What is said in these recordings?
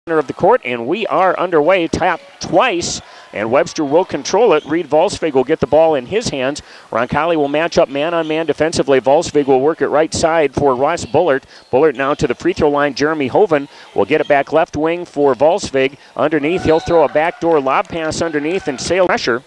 of the court, and we are underway. Tapped twice, and Webster will control it. Reed Volsvig will get the ball in his hands. Roncalli will match up man-on-man defensively. Volsvig will work it right side for Ross Bullard. Bullard now to the free throw line. Jeremy Hoven will get it back left wing for Volsvig. Underneath, he'll throw a backdoor lob pass underneath and sail pressure.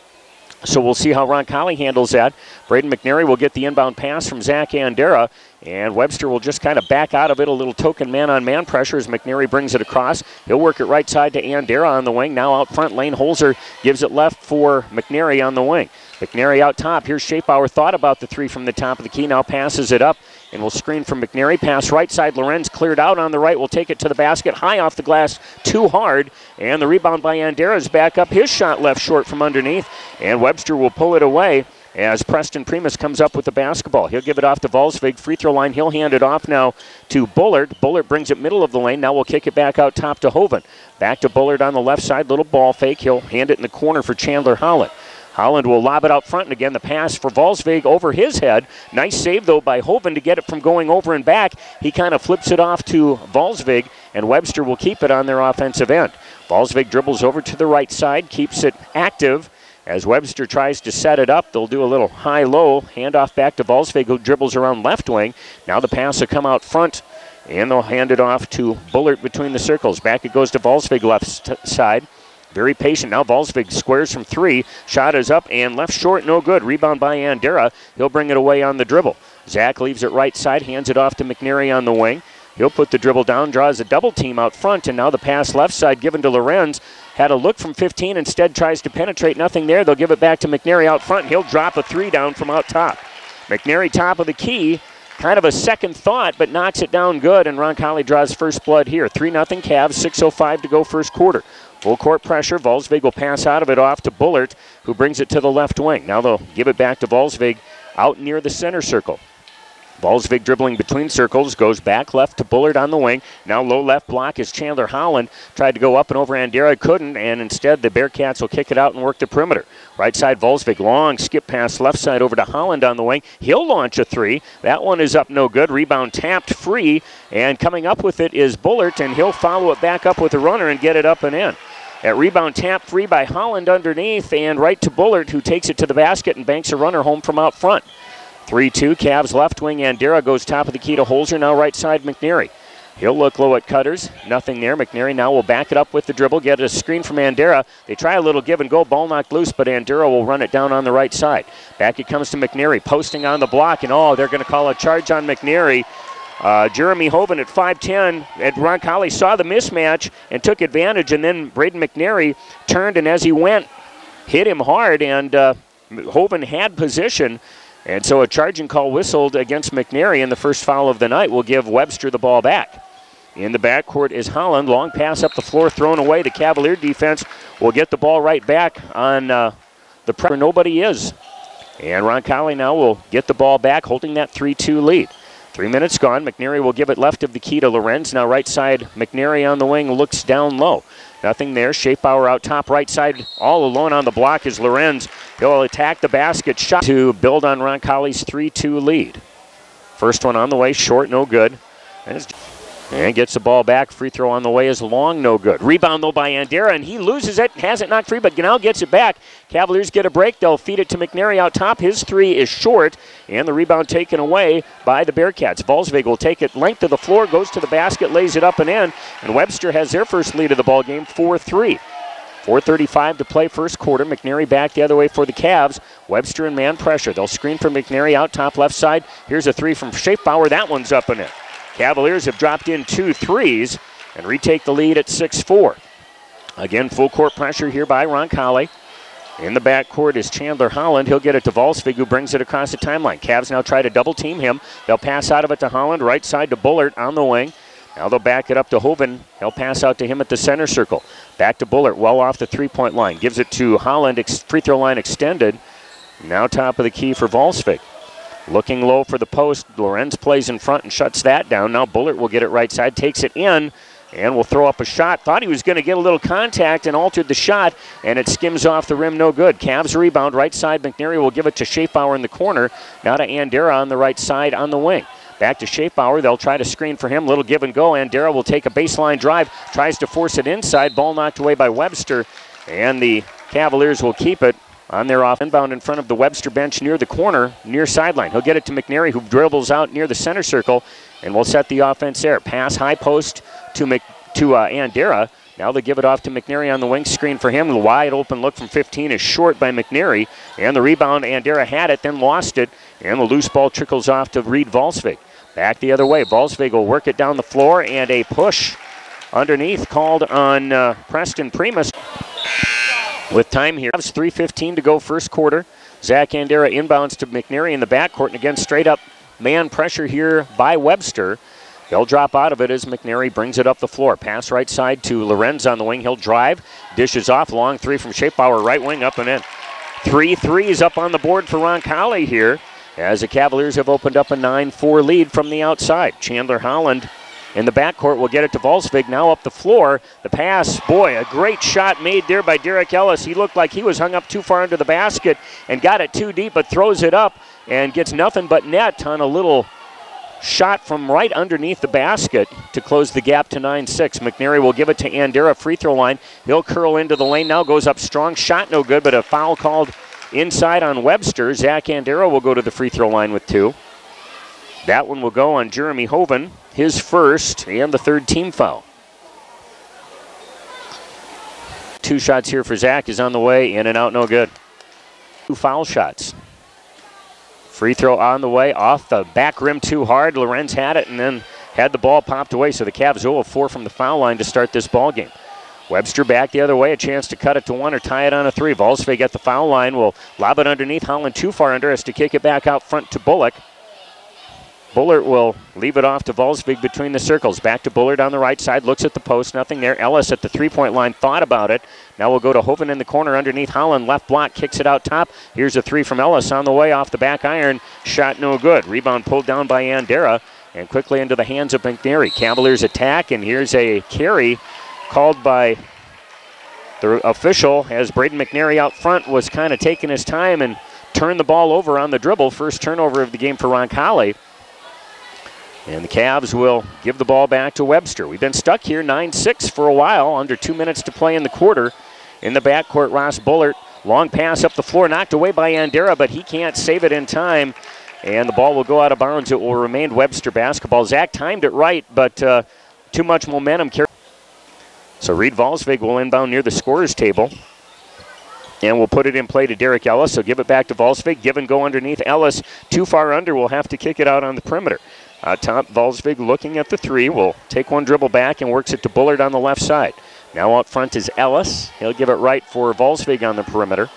So we'll see how Roncalli handles that. Braden McNary will get the inbound pass from Zach Andera, and Webster will just kind of back out of it. A little token man-on-man pressure as McNary brings it across. He'll work it right side to Andera on the wing. Now out front, Lane Holzer gives it left for McNary on the wing. McNary out top. Here's Schaefauer. Thought about the three from the top of the key. Now passes it up and will screen from McNary. Pass right side. Lorenz cleared out on the right. Will take it to the basket. High off the glass. Too hard. And the rebound by Andera is back up. His shot left short from underneath. And Webster will pull it away as Preston Primus comes up with the basketball. He'll give it off to Volsvig. Free throw line. He'll hand it off now to Bullard. Bullard brings it middle of the lane. Now we'll kick it back out top to Hoven. Back to Bullard on the left side. Little ball fake. He'll hand it in the corner for Chandler Holland. Holland will lob it out front, and again the pass for Volsvig over his head. Nice save, though, by Hoven to get it from going over and back. He kind of flips it off to Volsvig, and Webster will keep it on their offensive end. Volsvig dribbles over to the right side, keeps it active as Webster tries to set it up. They'll do a little high-low, handoff back to Volsvig, who dribbles around left wing. Now the pass will come out front, and they'll hand it off to Bullard between the circles. Back it goes to Volsvig left side. Very patient. Now Volsvig squares from three. Shot is up and left short, no good. Rebound by Andera. He'll bring it away on the dribble. Zach leaves it right side, hands it off to McNary on the wing. He'll put the dribble down, draws a double team out front, and now the pass left side given to Lorenz. Had a look from 15, instead tries to penetrate. Nothing there. They'll give it back to McNary out front. He'll drop a three down from out top. McNary top of the key. Kind of a second thought, but knocks it down good, and Roncalli draws first blood here. 3-0 Cavs, 6:05 to go first quarter. Full court pressure. Volsvig will pass out of it off to Bullard, who brings it to the left wing. Now they'll give it back to Volsvig out near the center circle. Volsvig dribbling between circles, goes back left to Bullard on the wing. Now low left block is Chandler Holland. Tried to go up and over Andera, couldn't, and instead the Bearcats will kick it out and work the perimeter. Right side Volsvig, long skip pass left side over to Holland on the wing. He'll launch a three. That one is up no good. Rebound tapped free, and coming up with it is Bullard, and he'll follow it back up with a runner and get it up and in. That rebound tapped free by Holland underneath, and right to Bullard, who takes it to the basket and banks a runner home from out front. 3-2, Cavs left wing. Andera goes top of the key to Holzer. Now right side McNary. He'll look low at Cutters. Nothing there. McNary now will back it up with the dribble. Get a screen from Andera. They try a little give and go. Ball knocked loose, but Andera will run it down on the right side. Back it comes to McNary. Posting on the block, and they're going to call a charge on McNary. Jeremy Hoven at 5'10", and Roncalli saw the mismatch and took advantage, and then Braden McNary turned, and as he went, hit him hard, and Hoven had position. And so a charging call whistled against McNary, and the first foul of the night will give Webster the ball back. In the backcourt is Holland. Long pass up the floor, thrown away. The Cavalier defense will get the ball right back on the pressure. Nobody is. And Roncalli now will get the ball back, holding that 3-2 lead. 3 minutes gone. McNary will give it left of the key to Lorenz. Now right side, McNary on the wing looks down low. Nothing there. Schaefauer out top right side. All alone on the block is Lorenz. He'll attack the basket shot to build on Roncalli's 3-2 lead. First one on the way, short, no good. And gets the ball back. Free throw on the way is long, no good. Rebound, though, by Andera, and he loses it. Has it knocked free, but now gets it back. Cavaliers get a break. They'll feed it to McNary out top. His three is short, and the rebound taken away by the Bearcats. Volsvig will take it length of the floor, goes to the basket, lays it up and in, and Webster has their first lead of the ball game, 4-3. 4:35 to play first quarter. McNary back the other way for the Cavs. Webster in man pressure. They'll screen from McNary out top left side. Here's a three from Schaefauer. That one's up and in. Cavaliers have dropped in 2 threes and retake the lead at 6-4. Again, full court pressure here by Roncalli. In the backcourt is Chandler Holland. He'll get it to Volsvig, who brings it across the timeline. Cavs now try to double team him. They'll pass out of it to Holland. Right side to Bullard on the wing. Now they'll back it up to Hoven. He'll pass out to him at the center circle. Back to Bullard, well off the three-point line. Gives it to Holland, free throw line extended. Now top of the key for Volsvig. Looking low for the post. Lorenz plays in front and shuts that down. Now Bullard will get it right side, takes it in, and will throw up a shot. Thought he was going to get a little contact and altered the shot, and it skims off the rim, no good. Cavs rebound, right side. McNary will give it to Schaefauer in the corner. Now to Andera on the right side on the wing. Back to Schaefbauer. They'll try to screen for him. Little give and go. Andera will take a baseline drive. Tries to force it inside. Ball knocked away by Webster. And the Cavaliers will keep it on their off inbound in front of the Webster bench near the corner, near sideline. He'll get it to McNary, who dribbles out near the center circle, and will set the offense there. Pass high post to Andera. Now they give it off to McNary on the wing. Screen for him. The wide open look from 15 is short by McNary. And the rebound, Andera had it, then lost it. And the loose ball trickles off to Reed Volsvig. Back the other way. Volsvig will work it down the floor, and a push underneath called on Preston Primus. With time here, 3:15 to go first quarter. Zach Andera inbounds to McNary in the backcourt, and again straight up man pressure here by Webster. They'll drop out of it as McNary brings it up the floor. Pass right side to Lorenz on the wing. He'll drive, dishes off, long three from Schaefbauer, right wing up and in. 3 threes up on the board for Roncalli here, as the Cavaliers have opened up a 9-4 lead from the outside. Chandler Holland in the backcourt will get it to Volsvig, now up the floor. The pass, boy, a great shot made there by Derek Ellis. He looked like he was hung up too far under the basket and got it too deep, but throws it up and gets nothing but net on a little shot from right underneath the basket to close the gap to 9-6. McNary will give it to Andera, free throw line. He'll curl into the lane now, goes up strong, shot no good, but a foul called inside on Webster. Zach Andera will go to the free throw line with 2. That one will go on Jeremy Hoven, his first and the third team foul. 2 shots here for Zach is on the way, in and out, no good. 2 foul shots. Free throw on the way, off the back rim too hard. Lorenz had it and then had the ball popped away, so the Cavs 0-4 from the foul line to start this ball game. Webster back the other way, a chance to cut it to 1 or tie it on a 3. Volsvig at the foul line will lob it underneath. Holland too far under, has to kick it back out front to Bullock. Bullard will leave it off to Volsvig between the circles. Back to Bullard on the right side, looks at the post, nothing there. Ellis at the three-point line, thought about it. Now we'll go to Hoven in the corner underneath Holland. Left block, kicks it out top. Here's a 3 from Ellis on the way off the back iron. Shot no good. Rebound pulled down by Andera and quickly into the hands of McNary. Cavaliers attack, and here's a carry called by the official as Braden McNary out front was kind of taking his time and turned the ball over on the dribble. First turnover of the game for Roncalli. And the Cavs will give the ball back to Webster. We've been stuck here 9-6 for a while, under 2 minutes to play in the quarter. In the backcourt, Ross Bullard, long pass up the floor, knocked away by Andera, but he can't save it in time. And the ball will go out of bounds. It will remain Webster basketball. Zach timed it right, but too much momentum. So Reed Volsvig will inbound near the scorer's table. And we'll put it in play to Derek Ellis. So give it back to Volsvig. Give and go underneath. Ellis too far under. Will have to kick it out on the perimeter. Top, Volsvig looking at the 3. Will take one dribble back and works it to Bullard on the left side. Now out front is Ellis. He'll give it right for Volsvig on the perimeter.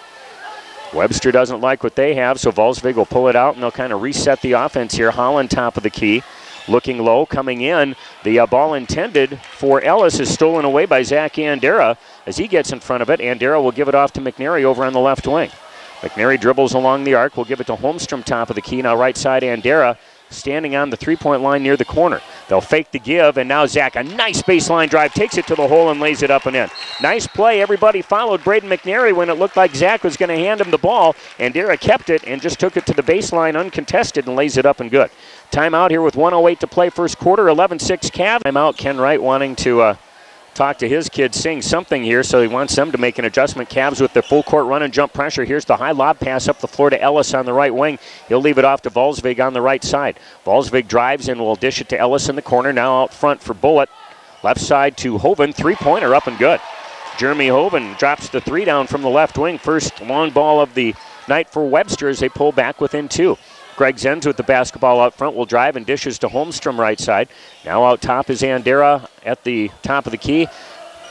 Webster doesn't like what they have, so Volsvig will pull it out, and they'll kind of reset the offense here. Holland top of the key. Looking low, coming in. The ball intended for Ellis is stolen away by Zach Andera. As he gets in front of it, Andera will give it off to McNary over on the left wing. McNary dribbles along the arc. Will give it to Holmstrom top of the key. Now right side Andera standing on the three-point line near the corner. They'll fake the give, and now Zach, a nice baseline drive, takes it to the hole and lays it up and in. Nice play. Everybody followed Braden McNary when it looked like Zach was going to hand him the ball. Andera kept it and just took it to the baseline uncontested and lays it up and good. Timeout here with 1:08 to play first quarter, 11-6 Cavs. Timeout, Ken Wright wanting to talk to his kids, saying something here, so he wants them to make an adjustment. Cavs with the full court run and jump pressure. Here's the high lob pass up the floor to Ellis on the right wing. He'll leave it off to Volsvig on the right side. Volsvig drives and will dish it to Ellis in the corner. Now out front for Bullitt. Left side to Hoven. Three-pointer up and good. Jeremy Hoven drops the 3 down from the left wing. First long ball of the night for Webster as they pull back within 2. Greg Zenz with the basketball out front will drive and dishes to Holmstrom right side. Now out top is Andera at the top of the key.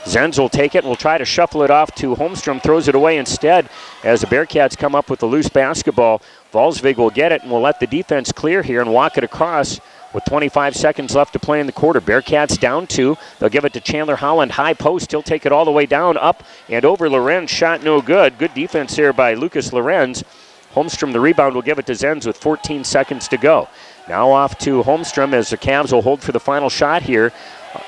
Zenz will take it and will try to shuffle it off to Holmstrom. Throws it away instead as the Bearcats come up with a loose basketball. Volsvig will get it and will let the defense clear here and walk it across with 25 seconds left to play in the quarter. Bearcats down 2. They'll give it to Chandler Holland. High post. He'll take it all the way down, up, and over Lorenz. Shot no good. Good defense here by Lucas Lorenz. Holmstrom, the rebound, will give it to Zenz with 14 seconds to go. Now off to Holmstrom as the Cavs will hold for the final shot here.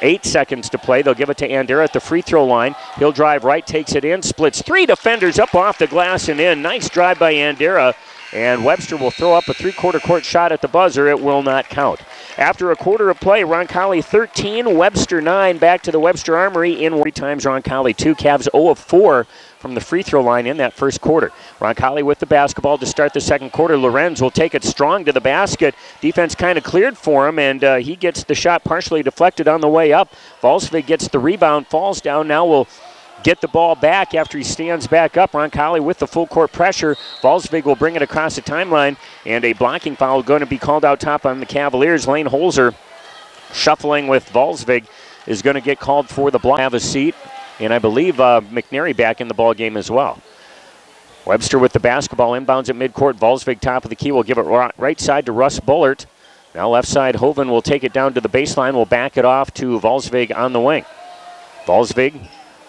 8 seconds to play. They'll give it to Andera at the free throw line. He'll drive right, takes it in, splits 3 defenders up off the glass and in. Nice drive by Andera. And Webster will throw up a three-quarter court shot at the buzzer. It will not count. After a quarter of play, Roncalli 13, Webster 9. Back to the Webster Armory in 3 times Roncalli 2. Cavs 0 of 4 from the free throw line in that first quarter. Roncalli with the basketball to start the second quarter. Lorenz will take it strong to the basket. Defense kind of cleared for him, and he gets the shot partially deflected on the way up. Volsvig gets the rebound, falls down. Now will get the ball back after he stands back up. Roncalli with the full court pressure. Volsvig will bring it across the timeline, and a blocking foul going to be called out top on the Cavaliers. Lane Holzer shuffling with Volsvig is going to get called for the block. Have a seat, and I believe McNary back in the ball game as well. Webster with the basketball, inbounds at midcourt. Volsvig top of the key will give it right side to Russ Bullard. Now left side, Hoven will take it down to the baseline. Will back it off to Volsvig on the wing. Volsvig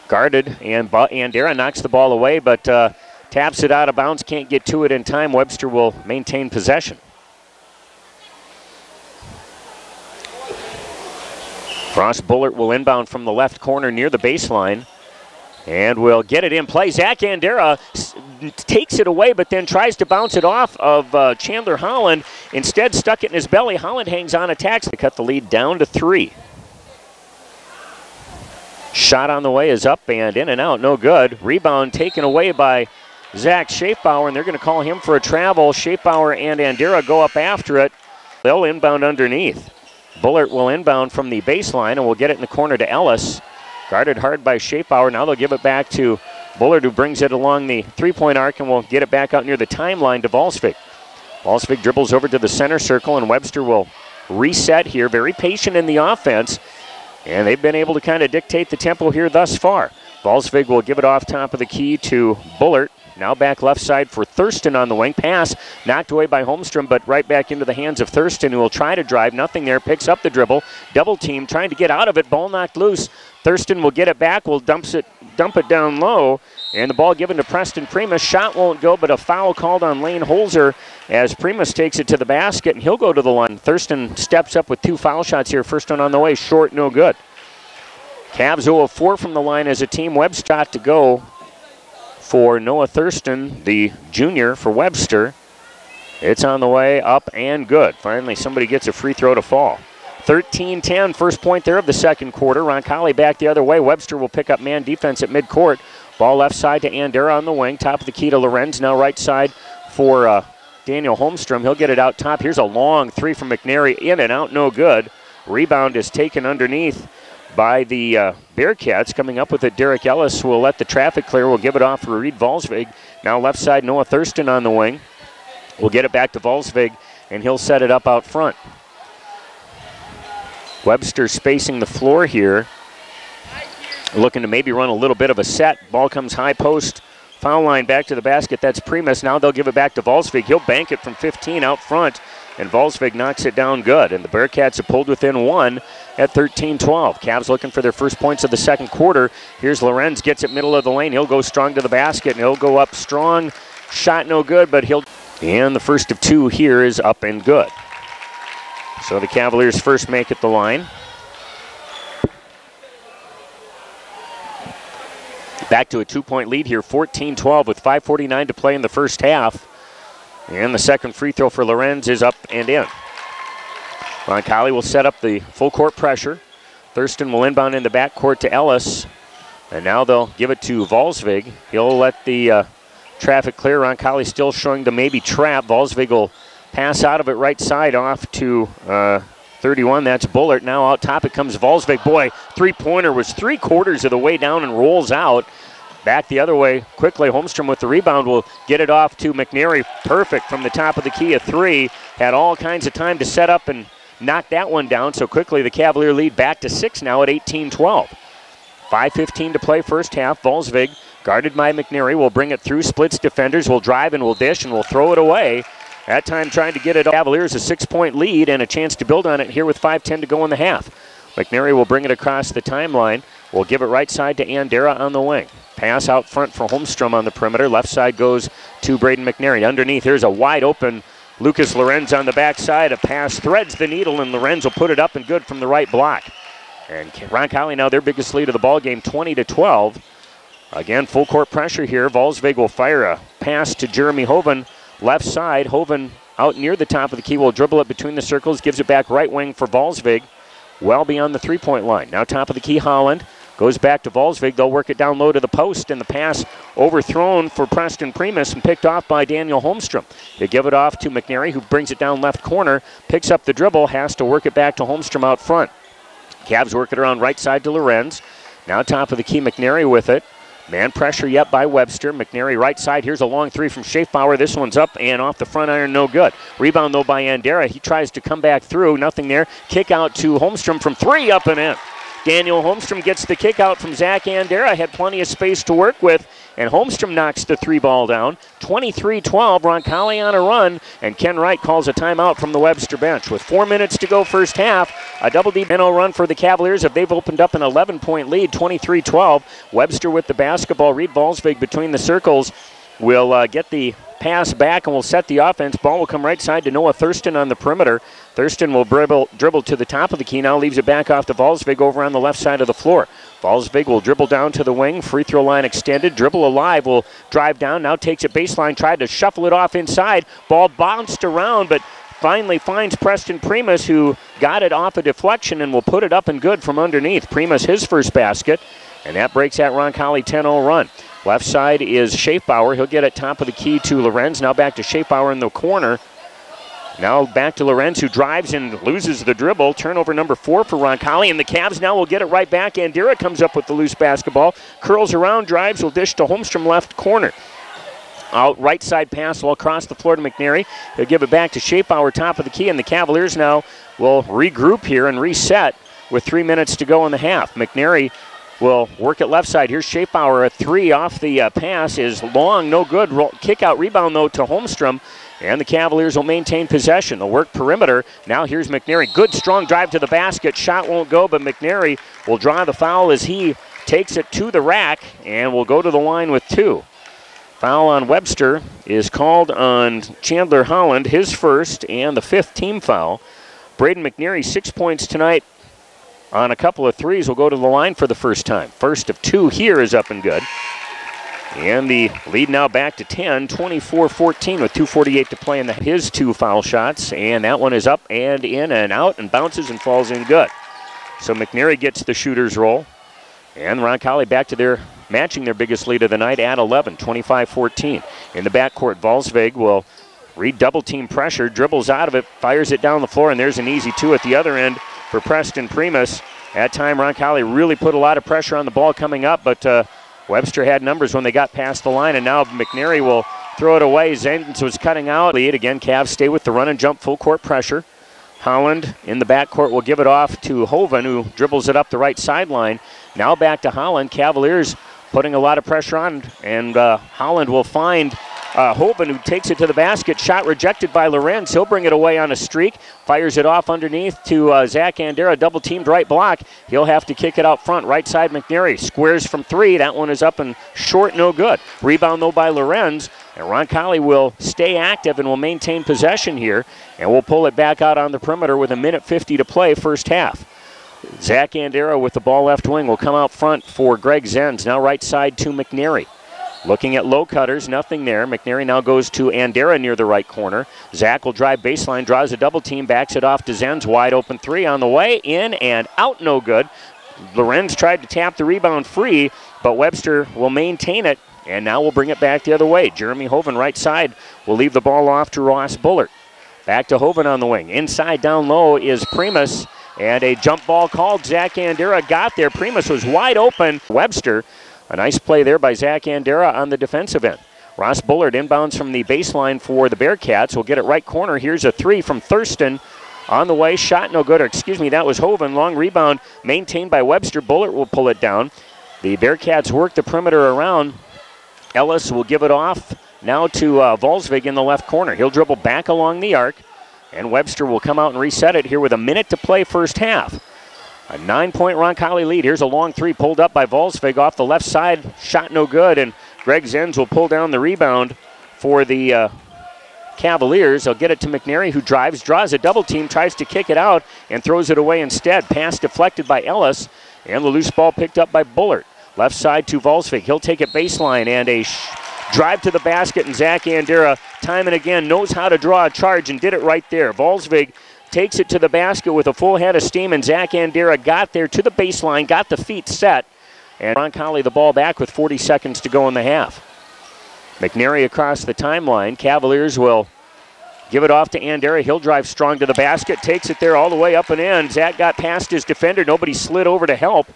guarded, and Andera knocks the ball away, but taps it out of bounds, can't get to it in time. Webster will maintain possession. Ross Bullard will inbound from the left corner near the baseline, and will get it in play. Zach Andera takes it away, but then tries to bounce it off of Chandler Holland. Instead, stuck it in his belly. Holland hangs on, attacks to cut the lead down to 3. Shot on the way is up and in and out, no good. Rebound taken away by Zach Schaefbauer, and they're going to call him for a travel. Schaefbauer and Andera go up after it. They'll inbound underneath. Bullard will inbound from the baseline, and will get it in the corner to Ellis. Guarded hard by Schaefbauer. Now they'll give it back to Bullard, who brings it along the three-point arc, and will get it back out near the timeline to Volsvig. Volsvig dribbles over to the center circle, and Webster will reset here. Very patient in the offense. And they've been able to kind of dictate the tempo here thus far. Volsvig will give it off top of the key to Bullard. Now back left side for Thurston on the wing. Pass knocked away by Holmstrom, but right back into the hands of Thurston, who will try to drive. Nothing there. Picks up the dribble. Double team trying to get out of it. Ball knocked loose. Thurston will get it back. Will dump it down low. And the ball given to Preston Primus. Shot won't go, but a foul called on Lane Holzer as Primus takes it to the basket, and he'll go to the line. Thurston steps up with 2 foul shots here. First one on the way, short, no good. Cavs 0 of 4 from the line as a team. Webster shot to go for Noah Thurston, the junior for Webster. It's on the way, up and good. Finally, somebody gets a free throw to fall. 13-10, first point there of the second quarter. Roncalli back the other way. Webster will pick up man defense at midcourt. Ball left side to Andera on the wing. Top of the key to Lorenz. Now right side for Daniel Holmstrom. He'll get it out top. Here's a long 3 from McNary. In and out, no good. Rebound is taken underneath by the Bearcats. Coming up with it, Derek Ellis will let the traffic clear. Will give it off for Reed Volsvig. Now left side, Noah Thurston on the wing. We'll get it back to Volsvig, and he'll set it up out front. Webster spacing the floor here, looking to maybe run a little bit of a set. Ball comes high post, foul line back to the basket. That's Primus. Now they'll give it back to Volsvig. He'll bank it from 15 out front, and Volsvig knocks it down good. And the Bearcats have pulled within 1 at 13-12. Cavs looking for their first points of the second quarter. Here's Lorenz, gets it middle of the lane. He'll go strong to the basket, and he'll go up strong. Shot no good, but he'll... And the first of 2 here is up and good. So the Cavaliers first make it the line. Back to a 2-point lead here, 14-12 with 5:49 to play in the first half. And the second free throw for Lorenz is up and in. Roncalli will set up the full court pressure. Thurston will inbound in the backcourt to Ellis. And now they'll give it to Volsvig. He'll let the traffic clear. Roncalli still showing the maybe trap. Volsvig will pass out of it right side off to 31. That's Bullard. Now out top it comes Volsvig. Boy, three-pointer was 3/4 of the way down and rolls out. Back the other way quickly. Holmstrom with the rebound will get it off to McNary. Perfect from the top of the key, a 3. Had all kinds of time to set up and knock that one down. So quickly the Cavalier lead back to 6 now at 18-12. 5:15 to play first half. Volsvig guarded by McNary will bring it through. Splits defenders, will drive and will dish and will throw it away. That time trying to get it. Cavaliers a 6-point lead and a chance to build on it here with 5:10 to go in the half. McNary will bring it across the timeline. Will give it right side to Andera on the wing. Pass out front for Holmstrom on the perimeter. Left side goes to Braden McNary. Underneath, here's a wide open Lucas Lorenz on the backside. A pass threads the needle, and Lorenz will put it up and good from the right block. And Roncalli now their biggest lead of the ball game, 20-12. Again, full court pressure here. Volsvig will fire a pass to Jeremy Hoven. Left side, Hoven out near the top of the key, will dribble it between the circles, gives it back right wing for Volsvig, well beyond the three-point line. Now top of the key, Holland. Goes back to Volsvig. They'll work it down low to the post, and the pass overthrown for Preston Primus and picked off by Daniel Holmstrom. They give it off to McNary, who brings it down left corner, picks up the dribble, has to work it back to Holmstrom out front. Cavs work it around right side to Lorenz. Now top of the key, McNary with it. Man pressure yet by Webster. McNary right side. Here's a long three from Schaefbauer. This one's up and off the front iron, no good. Rebound, though, by Andera. He tries to come back through. Nothing there. Kick out to Holmstrom from three, up and in. Daniel Holmstrom gets the kick out from Zach Andera. Had plenty of space to work with, and Holmstrom knocks the three ball down. 23-12, Roncalli on a run, and Ken Wright calls a timeout from the Webster bench. With 4 minutes to go first half, a double-D run for the Cavaliers. If they've opened up an 11-point lead, 23-12. Webster with the basketball. Reed Volsvig between the circles will get the pass back and will set the offense. Ball will come right side to Noah Thurston on the perimeter. Thurston will dribble to the top of the key. Now leaves it back off to Volsvig over on the left side of the floor. Volsvig will dribble down to the wing. Free throw line extended. Dribble alive. Will drive down. Now takes it baseline. Tried to shuffle it off inside. Ball bounced around, but finally finds Preston Primus, who got it off a deflection and will put it up and good from underneath. Primus his first basket, and that breaks that Roncalli 10-0 run. Left side is Schaefbauer. He'll get it top of the key to Lorenz. Now back to Schaefbauer in the corner. Now back to Lorenz, who drives and loses the dribble. Turnover number 4 for Roncalli, and the Cavs now will get it right back. Andera comes up with the loose basketball. Curls around, drives, will dish to Holmstrom left corner. Out right side pass will across the floor to McNary. He'll give it back to Schaefbauer, top of the key, and the Cavaliers now will regroup here and reset with 3 minutes to go in the half. McNary will work it left side. Here's Schaefbauer. A three off the pass is long, no good. Kick out rebound, though, to Holmstrom, and the Cavaliers will maintain possession. They'll work perimeter. Now here's McNary. Good, strong drive to the basket. Shot won't go, but McNary will draw the foul as he takes it to the rack and will go to the line with 2. Foul on Webster is called on Chandler Holland, his first and the 5th team foul. Braden McNary, 6 points tonight on a couple of threes, will go to the line for the first time. First of 2 here is up and good. And the lead now back to 10, 24-14 with 2:48 to play in his 2 foul shots. And that one is up and in and out and bounces and falls in good. So McNary gets the shooter's roll. And Roncalli back to their matching their biggest lead of the night at 11, 25-14. In the backcourt, Volsvig will read double team pressure, dribbles out of it, fires it down the floor, and there's an easy 2 at the other end for Preston Primus. That time, Roncalli really put a lot of pressure on the ball coming up, but Webster had numbers when they got past the line, and now McNary will throw it away. Zendens was cutting out. Lead again, Cavs stay with the run and jump, full court pressure. Holland in the backcourt will give it off to Hoven, who dribbles it up the right sideline. Now back to Holland. Cavaliers putting a lot of pressure on, and Holland will find Hoven, who takes it to the basket. Shot rejected by Lorenz. He'll bring it away on a streak. Fires it off underneath to Zach Andera. Double teamed right block. He'll have to kick it out front. Right side, McNary. Squares from 3. That one is up and short, no good. Rebound, though, by Lorenz. And Roncalli will stay active and will maintain possession here. And we'll pull it back out on the perimeter with 1:50 to play first half. Zach Andera with the ball left wing will come out front for Greg Zenz. Now right side to McNary. Looking at low cutters, nothing there. McNary now goes to Andera near the right corner. Zach will drive baseline, draws a double team, backs it off to Zenz. Wide open 3 on the way, in and out, no good. Lorenz tried to tap the rebound free, but Webster will maintain it, and now we'll bring it back the other way. Jeremy Hoven, right side, will leave the ball off to Ross Bullard. Back to Hoven on the wing. Inside down low is Primus, and a jump ball called. Zach Andera got there. Primus was wide open. Webster. A nice play there by Zach Andera on the defensive end. Ross Bullard inbounds from the baseline for the Bearcats. Will get it right corner. Here's a 3 from Thurston. On the way, shot no good. Or excuse me, that was Hoven. Long rebound maintained by Webster. Bullard will pull it down. The Bearcats work the perimeter around. Ellis will give it off now to Volsvig in the left corner. He'll dribble back along the arc. And Webster will come out and reset it here with 1 minute to play first half. A 9-point Roncalli lead. Here's a long 3 pulled up by Volsvig off the left side. Shot no good, and Greg Zenz will pull down the rebound for the Cavaliers. They'll get it to McNary, who drives, draws a double team, tries to kick it out, and throws it away instead. Pass deflected by Ellis, and the loose ball picked up by Bullard. Left side to Volsvig. He'll take it baseline, and a drive to the basket, and Zach Andera, time and again, knows how to draw a charge and did it right there. Volsvig takes it to the basket with a full head of steam, and Zach Andera got there to the baseline, got the feet set, and Roncalli the ball back with 40 seconds to go in the half. McNary across the timeline. Cavaliers will give it off to Andera. He'll drive strong to the basket, takes it there all the way up and in. Zach got past his defender. Nobody slid over to help.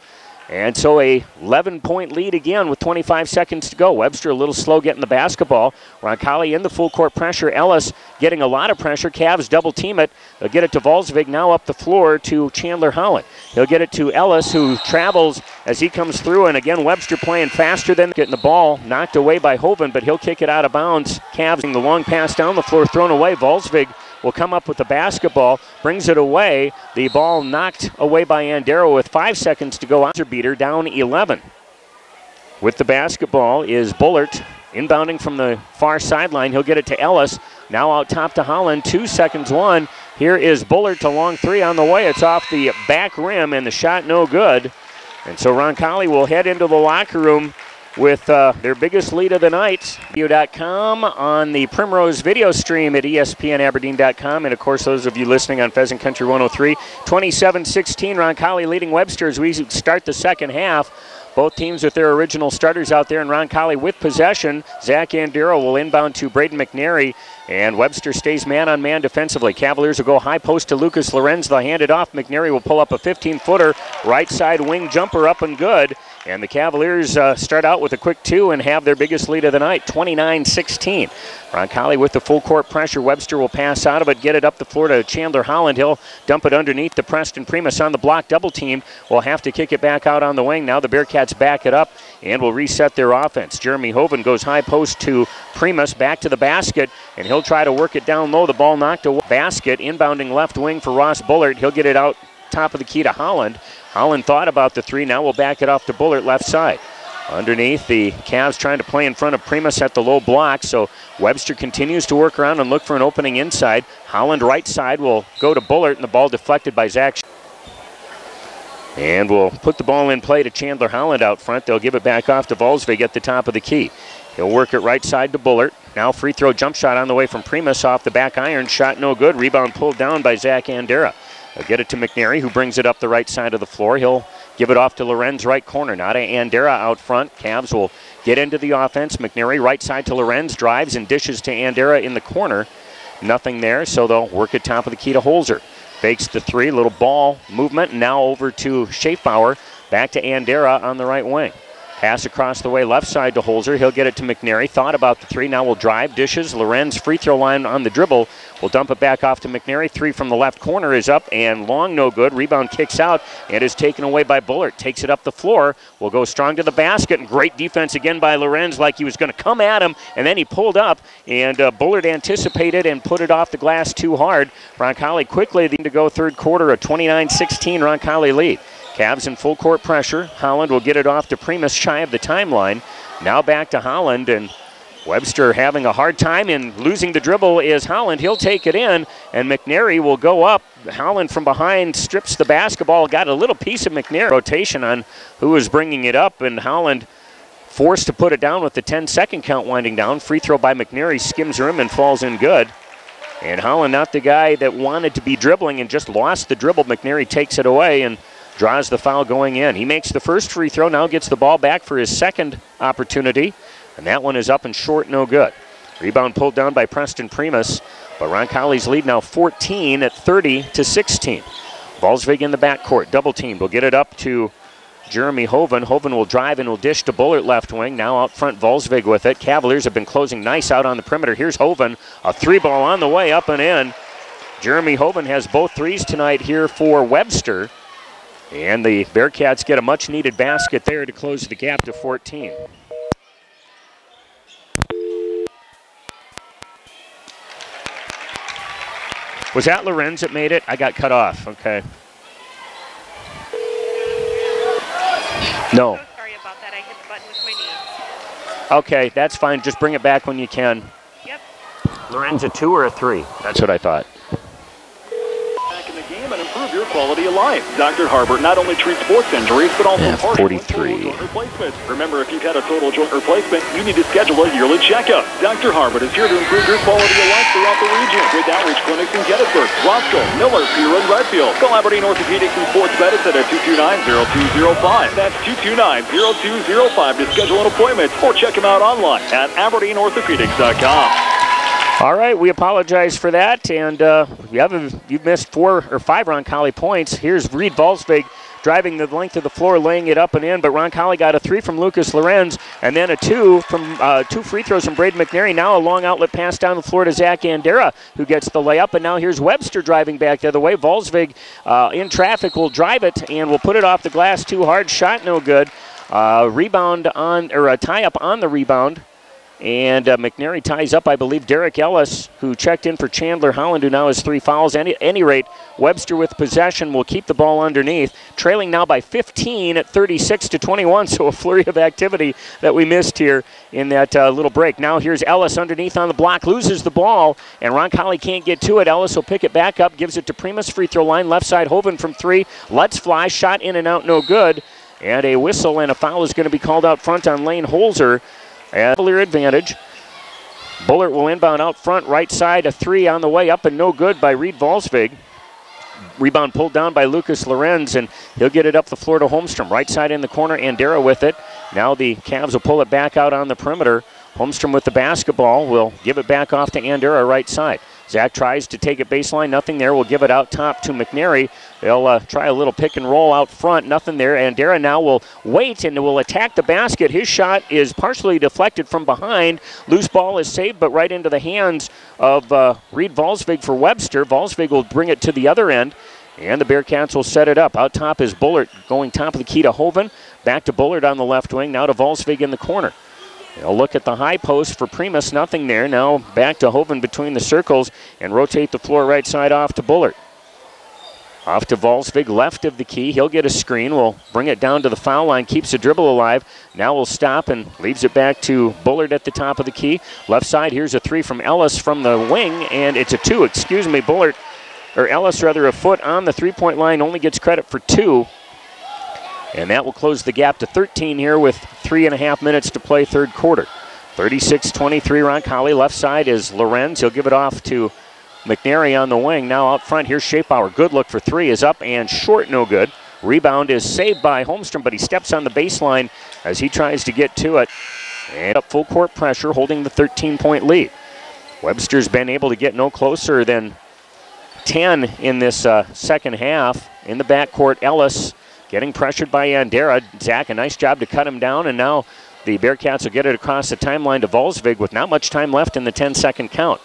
And so a 11-point lead again with 25 seconds to go. Webster a little slow getting the basketball. Roncalli in the full court pressure. Ellis getting a lot of pressure. Cavs double team it. They'll get it to Volsvig, now up the floor to Chandler Holland. He'll get it to Ellis, who travels as he comes through. And again, Webster playing faster than getting the ball knocked away by Hoven, but he'll kick it out of bounds. Cavs the long pass down the floor, thrown away. Volsvig will come up with the basketball, brings it away. The ball knocked away by Andera with 5 seconds to go. Beater down 11. With the basketball is Bullard, inbounding from the far sideline. He'll get it to Ellis. Now out top to Holland. 2 seconds, one. Here is Bullard to long three on the way. It's off the back rim, and the shot no good. And so Roncalli will head into the locker room with their biggest lead of the night. Video.com on the Primrose video stream at ESPNAberdeen.com. And, of course, those of you listening on Pheasant Country 103. 27-16, Roncalli leading Webster as we start the second half. Both teams with their original starters out there, and Roncalli with possession. Zach Andera will inbound to Braden McNary, and Webster stays man-on-man defensively. Cavaliers will go high post to Lucas Lorenz. They'll hand it off. McNary will pull up a 15-footer, right side wing jumper up and good. And the Cavaliers start out with a quick two and have their biggest lead of the night, 29-16. Roncalli with the full court pressure. Webster will pass out of it, get it up the floor to Chandler Holland. He'll dump it underneath to Preston Primus on the block. Double team will have to kick it back out on the wing. Now the Bearcats back it up and will reset their offense. Jeremy Hoven goes high post to Primus, back to the basket, and he'll try to work it down low. The ball knocked away. Basket, inbounding left wing for Ross Bullard. He'll get it out top of the key to Holland. Holland thought about the three. Now we'll back it off to Bullard left side. Underneath, the Cavs trying to play in front of Primus at the low block, so Webster continues to work around and look for an opening inside. Holland right side will go to Bullard, and the ball deflected by Zach. And we'll put the ball in play to Chandler Holland out front. They'll give it back off to Volsvig at the top of the key. He'll work it right side to Bullard. Now free throw jump shot on the way from Primus off the back iron. Shot no good. Rebound pulled down by Zach Andera. They'll get it to McNary, who brings it up the right side of the floor. He'll give it off to Lorenz, right corner. Now to Andera out front. Cavs will get into the offense. McNary right side to Lorenz, drives and dishes to Andera in the corner. Nothing there, so they'll work it top of the key to Holzer. Fakes the three, little ball movement. Now over to Schaefbauer. Back to Andera on the right wing. Pass across the way, left side to Holzer. He'll get it to McNary. Thought about the three. Now will drive, dishes. Lorenz free throw line on the dribble. Will dump it back off to McNary. Three from the left corner is up and long, no good. Rebound kicks out and is taken away by Bullard. Takes it up the floor. Will go strong to the basket, and great defense again by Lorenz, like he was going to come at him, and then he pulled up, and Bullard anticipated and put it off the glass too hard. Roncalli quickly to go third quarter, a 29-16 Roncalli lead. Cavs in full court pressure. Holland will get it off to Primus shy of the timeline. Now back to Holland, and Webster having a hard time, and losing the dribble is Holland. He'll take it in, and McNary will go up. Holland from behind strips the basketball. Got a little piece of McNary rotation on who was bringing it up, and Holland forced to put it down with the 10-second count winding down. Free throw by McNary, skims rim and falls in good. And Holland, not the guy that wanted to be dribbling and just lost the dribble. McNary takes it away and draws the foul going in. He makes the first free throw, now gets the ball back for his second opportunity, and that one is up and short, no good. Rebound pulled down by Preston Primus, but Roncalli's lead now 14 at 30-16. Volsvig in the backcourt, double teamed. Will get it up to Jeremy Hoven. Hoven will drive and will dish to Bullard left wing. Now out front, Volsvig with it. Cavaliers have been closing nice out on the perimeter. Here's Hoven, a three ball on the way, up and in. Jeremy Hoven has both threes tonight here for Webster. And the Bearcats get a much-needed basket there to close the gap to 14. Was that Lorenz that made it? I got cut off. Okay. No. Sorry about that. I hit the button with my knee. Okay, that's fine. Just bring it back when you can. Yep. Lorenz, a 2 or a 3? That's what I thought. team and improve your quality of life. Dr. Harbert not only treats sports injuries, but also partial and total joint replacements. Remember, if you've had a total joint replacement, you need to schedule a yearly checkup. Dr. Harbert is here to improve your quality of life throughout the region with outreach clinics in Gettysburg, Roscoe, Miller, Pier, and Redfield. Call Aberdeen Orthopedics and Sports Medicine at 229-0205. That's 229-0205 to schedule an appointment or check them out online at AberdeenOrthopedics.com. All right, we apologize for that, and you've missed 4 or 5 Roncalli points. Here's Reed Volsvig driving the length of the floor, laying it up and in, but Roncalli got a 3 from Lucas Lorenz, and then a 2 from 2 free throws from Braden McNary. Now a long outlet pass down the floor to Zach Andera, who gets the layup, and now here's Webster driving back the other way. Volsvig in traffic will drive it and will put it off the glass too hard. Shot no good. Rebound on, or a tie-up on the rebound. And McNary ties up, I believe, Derek Ellis, who checked in for Chandler Holland, who now has 3 fouls. At any rate, Webster with possession will keep the ball underneath, trailing now by 15 at 36-21, so a flurry of activity that we missed here in that little break. Now here's Ellis underneath on the block, loses the ball, and Roncalli can't get to it. Ellis will pick it back up, gives it to Primus, free throw line, left side, Hoven from 3, lets fly, shot in and out, no good. And a whistle and a foul is going to be called out front on Lane Holzer. Cavalier advantage. Bullard will inbound out front, right side, a 3 on the way up and no good by Reed Volsvig. Rebound pulled down by Lucas Lorenz, and he'll get it up the floor to Holmstrom. Right side in the corner, Andera with it. Now the Cavs will pull it back out on the perimeter. Holmstrom with the basketball will give it back off to Andera, right side. Zach tries to take it baseline, nothing there. Will give it out top to McNary. They'll try a little pick and roll out front, nothing there. Andera now will wait and will attack the basket. His shot is partially deflected from behind. Loose ball is saved, but right into the hands of Reed Volsvig for Webster. Volsvig will bring it to the other end, and the Bearcats will set it up. Out top is Bullard going top of the key to Hoven. Back to Bullard on the left wing, now to Volsvig in the corner. They'll look at the high post for Primus, nothing there. Now back to Hoven between the circles and rotate the floor right side off to Bullard. Off to Volsvig, left of the key. He'll get a screen, will bring it down to the foul line, keeps the dribble alive. Now will stop and leaves it back to Bullard at the top of the key. Left side, here's a 3 from Ellis from the wing, and it's a 2, Ellis a foot on the three-point line, only gets credit for 2. And that will close the gap to 13 here with 3.5 minutes to play third quarter. 36-23 Roncalli. Left side is Lorenz. He'll give it off to McNary on the wing. Now out front, here's Shapauer. Good look for 3 is up and short, no good. Rebound is saved by Holmstrom, but he steps on the baseline as he tries to get to it. And up full court pressure, holding the 13-point lead. Webster's been able to get no closer than 10 in this second half. In the backcourt, Ellis getting pressured by Andera. Zach, a nice job to cut him down, and now the Bearcats will get it across the timeline to Volsvig with not much time left in the 10-second count.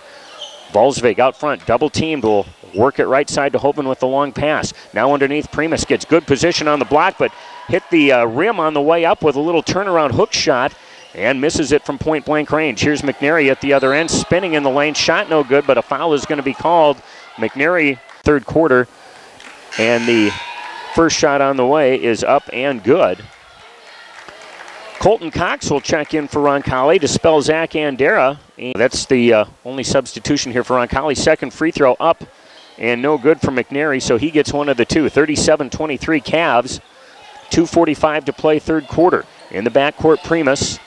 Volsvig out front, double teamed, will work it right side to Hoven with the long pass. Now underneath, Primus gets good position on the block, but hit the rim on the way up with a little turnaround hook shot and misses it from point-blank range. Here's McNary at the other end, spinning in the lane. Shot no good, but a foul is going to be called. McNary, third quarter, and the first shot on the way is up and good. Colton Cox will check in for Roncalli to spell Zach Andera. And that's the only substitution here for Roncalli. Second free throw up and no good for McNary, so he gets one of the 2. 37-23 Cavs. 2:45 to play third quarter. In the backcourt, Primus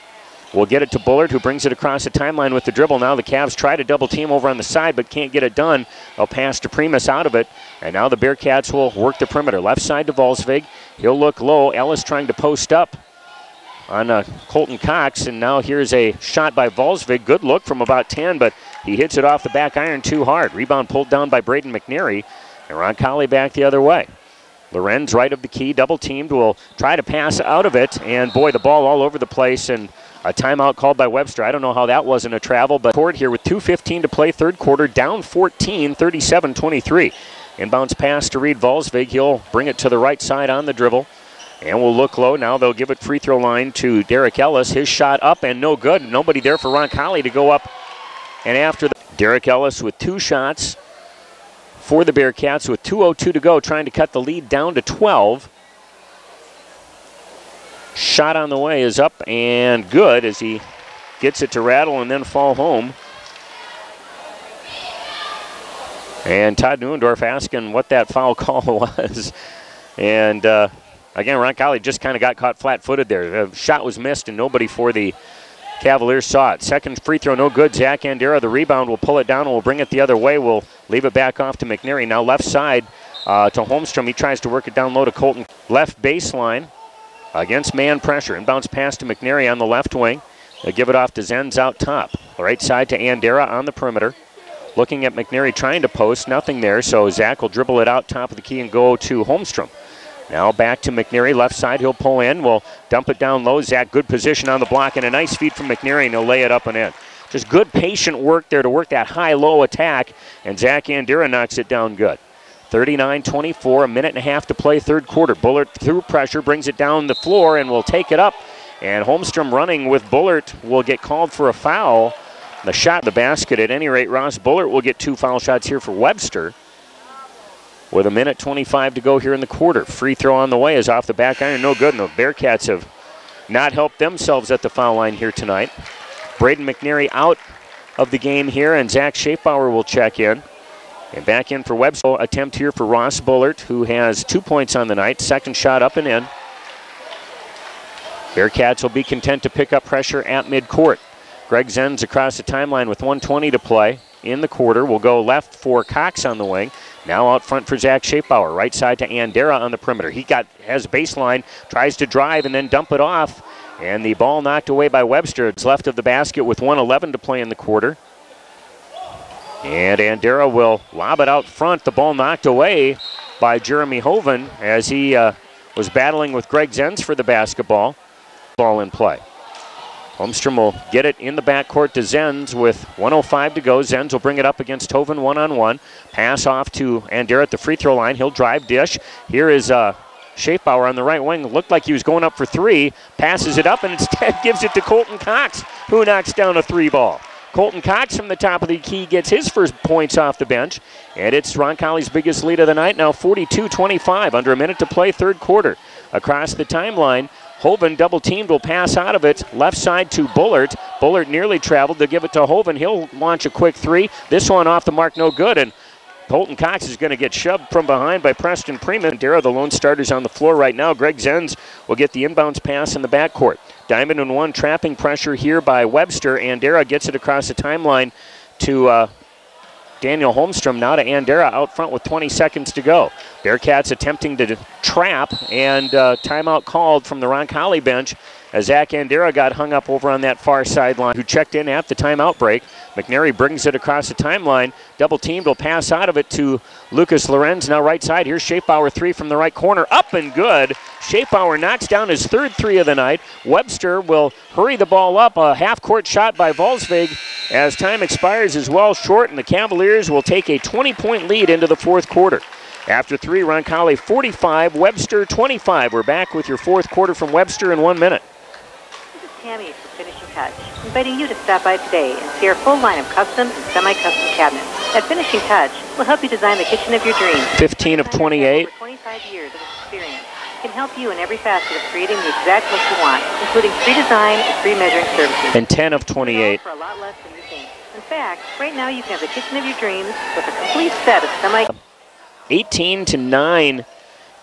will get it to Bullard, who brings it across the timeline with the dribble. Now the Cavs try to double team over on the side, but can't get it done. They'll pass to Primus out of it, and now the Bearcats will work the perimeter. Left side to Volsvig. He'll look low. Ellis trying to post up on Colton Cox, and now here's a shot by Volsvig. Good look from about 10, but he hits it off the back iron too hard. Rebound pulled down by Braden McNary, and Roncalli back the other way. Lorenz right of the key, double teamed, will try to pass out of it, and boy, the ball all over the place, and a timeout called by Webster. I don't know how that wasn't a travel, but forward here with 2:15 to play third quarter, down 14, 37-23. Inbounds pass to Reed Volsvig. He'll bring it to the right side on the dribble, and will look low. Now they'll give it free throw line to Derek Ellis. His shot up and no good. Nobody there for Roncalli to go up. And after Derek Ellis with 2 shots for the Bearcats with 2:02 to go, trying to cut the lead down to 12. Shot on the way is up and good as he gets it to rattle and then fall home. And Todd Neuendorf asking what that foul call was. And again, Roncalli just kind of got caught flat-footed there. The shot was missed and nobody for the Cavaliers saw it. Second free throw, no good. Zach Andera, the rebound, will pull it down and will bring it the other way. We'll leave it back off to McNary. Now left side to Holmstrom. He tries to work it down low to Colton. Left baseline against man pressure. Inbounds pass to McNary on the left wing. They'll give it off to Zenz out top. Right side to Andera on the perimeter. Looking at McNary trying to post, nothing there, so Zach will dribble it out top of the key and go to Holmstrom. Now back to McNary, left side, he'll pull in, will dump it down low. Zach, good position on the block, and a nice feed from McNary, and he'll lay it up and in. Just good patient work there to work that high-low attack, and Zach Andera knocks it down good. 39-24, a minute and a half to play, third quarter. Bullard through pressure, brings it down the floor, and will take it up. And Holmstrom running with Bullard will get called for a foul. The shot in the basket, at any rate, Ross Bullard will get 2 foul shots here for Webster. With a minute 25 to go here in the quarter. Free throw on the way is off the back iron, no good. And the Bearcats have not helped themselves at the foul line here tonight. Braden McNary out of the game here, and Zach Schaefbauer will check in. And back in for Webster. Attempt here for Ross Bullard, who has 2 points on the night. Second shot up and in. Bearcats will be content to pick up pressure at midcourt. Greg Zenz across the timeline with 1:20 to play in the quarter. Will go left for Cox on the wing. Now out front for Zach Schaefbauer. Right side to Andera on the perimeter. He has baseline, tries to drive and then dump it off. And the ball knocked away by Webster. It's left of the basket with 1:11 to play in the quarter. And Andera will lob it out front. The ball knocked away by Jeremy Hoven as he was battling with Greg Zenz for the basketball. Ball in play. Holmstrom will get it in the backcourt to Zenz with 1:05 to go. Zenz will bring it up against Hoven one-on-one. Pass off to Andera at the free throw line. He'll drive dish. Here is Schaefbauer on the right wing. Looked like he was going up for 3. Passes it up and instead gives it to Colton Cox, who knocks down a 3 ball. Colton Cox from the top of the key gets his first points off the bench. And it's Roncalli's biggest lead of the night, now 42-25. Under a minute to play, third quarter. Across the timeline, Hoven double teamed, will pass out of it. Left side to Bullard. Bullard nearly traveled to give it to Hoven. He'll launch a quick 3. This one off the mark, no good. And Colton Cox is going to get shoved from behind by Preston Freeman. Andera, the lone starters on the floor right now. Greg Zenz will get the inbounds pass in the backcourt. Diamond and 1 trapping pressure here by Webster. Andera gets it across the timeline to Daniel Holmstrom. Now to Andera out front with 20 seconds to go. Bearcats attempting to trap, and timeout called from the Roncalli bench as Zach Andera got hung up over on that far sideline, who checked in at the timeout break. McNary brings it across the timeline. Double teamed, will pass out of it to Lucas Lorenz. Now right side, here's Schaefbauer 3 from the right corner. Up and good. Schaefbauer knocks down his third 3 of the night. Webster will hurry the ball up. A half-court shot by Volsvig as time expires is well short, and the Cavaliers will take a 20-point lead into the fourth quarter. After 3, Roncalli 45, Webster 25. We're back with your fourth quarter from Webster in 1 minute. This is Tammy from Finishing Touch, inviting you to stop by today and see our full line of custom and semi-custom cabinets. At Finishing Touch, we'll help you design the kitchen of your dreams. 15 of 28. Over 25 years of experience can help you in every facet of creating the exact look you want, including free design and free measuring services. And 10 of 28. For a lot less than you think. In fact, right now you can have the kitchen of your dreams with a complete set of semi. 18-9